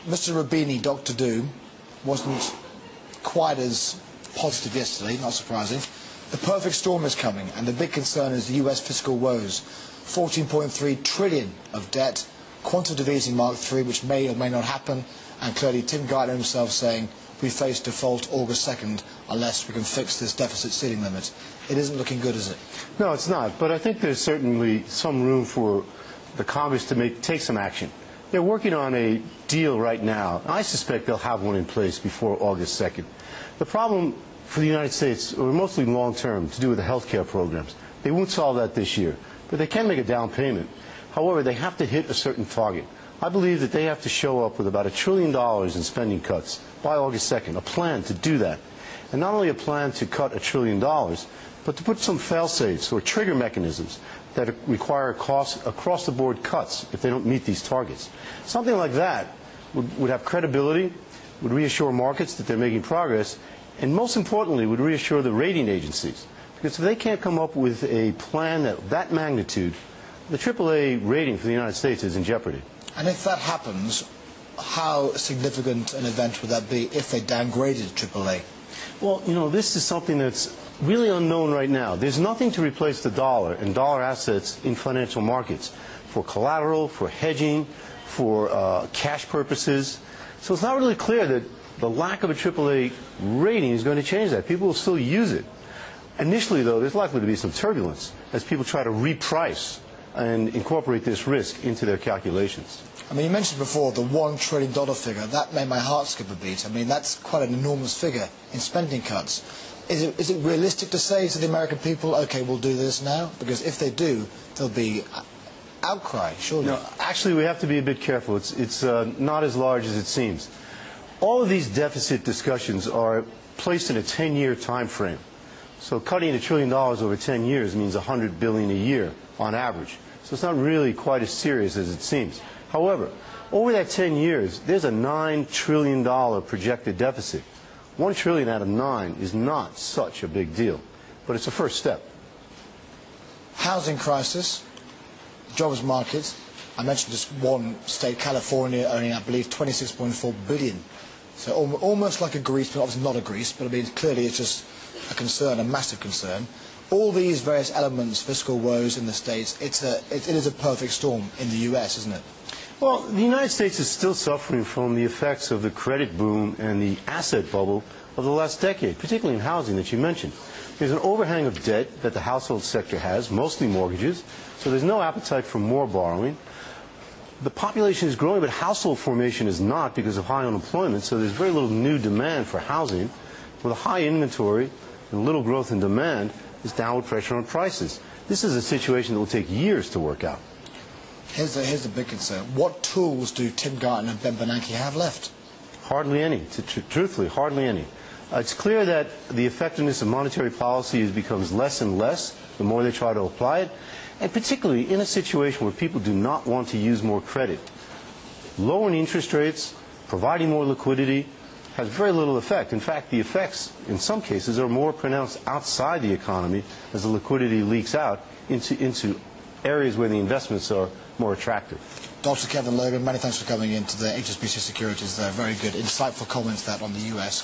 Mr. Roubini, Dr. Doom, wasn't quite as positive yesterday, not surprising. The perfect storm is coming, and the big concern is the US fiscal woes. 14.3 trillion of debt, quantitative easing Mark III, which may or may not happen, and clearly Tim Geithner himself saying we face default August 2nd unless we can fix this deficit ceiling limit. It isn't looking good, is it? No, it's not. But I think there's certainly some room for the Congress to take some action. They're working on a deal right now. I suspect they'll have one in place before August 2nd. The problem for the United States are mostly long-term, to do with the health care programs. They won't solve that this year, but they can make a down payment. However, they have to hit a certain target. I believe that they have to show up with about $1 trillion in spending cuts by August 2nd, a plan to do that. And not only a plan to cut $1 trillion, but to put some fail-safes or trigger mechanisms that require across-the-board cuts if they don't meet these targets. Something like that would have credibility, would reassure markets that they're making progress, and most importantly, would reassure the rating agencies. Because if they can't come up with a plan that magnitude, the AAA rating for the United States is in jeopardy. And if that happens, how significant an event would that be if they downgraded AAA? Well, you know, this is something that's really unknown right now. There's nothing to replace the dollar and dollar assets in financial markets for collateral, for hedging, for cash purposes. So it's not really clear that the lack of a AAA rating is going to change that. People will still use it. Initially, though, there's likely to be some turbulence as people try to reprice and incorporate this risk into their calculations. I mean, you mentioned before the $1 trillion figure. That made my heart skip a beat. I mean, that's quite an enormous figure in spending cuts. Is it realistic to say to the American people, okay, we'll do this now? Because if they do, there'll be outcry, surely. No, actually, we have to be a bit careful. It's not as large as it seems. All of these deficit discussions are placed in a 10-year time frame. So cutting $1 trillion over 10 years means $100 billion a year on average. So it's not really quite as serious as it seems. However, over that 10 years, there's a $9 trillion projected deficit. $1 trillion out of 9 is not such a big deal, but it's a first step. Housing crisis, jobs market. I mentioned just one state, California, owning, I believe, $26.4 billion. So almost like a Greece, but obviously not a Greece, but I mean, clearly it's just a concern, a massive concern. All these various elements, fiscal woes in the States, it is a perfect storm in the US, isn't it? Well, the United States is still suffering from the effects of the credit boom and the asset bubble of the last decade, particularly in housing that you mentioned. There's an overhang of debt that the household sector has, mostly mortgages, so there's no appetite for more borrowing. The population is growing, but household formation is not because of high unemployment, so there's very little new demand for housing. With a high inventory and little growth in demand, there's downward pressure on prices. This is a situation that will take years to work out. Here's the big concern. What tools do Tim Geithner and Ben Bernanke have left? Hardly any. Truthfully, hardly any. It's clear that the effectiveness of monetary policy becomes less and less the more they try to apply it, and particularly in a situation where people do not want to use more credit. Lowering interest rates, providing more liquidity, has very little effect. In fact, the effects, in some cases, are more pronounced outside the economy as the liquidity leaks out into areas where the investments are more attractive. Dr. Kevin Logan, many thanks for coming in to the HSBC Securities. Very good, insightful comments that on the US.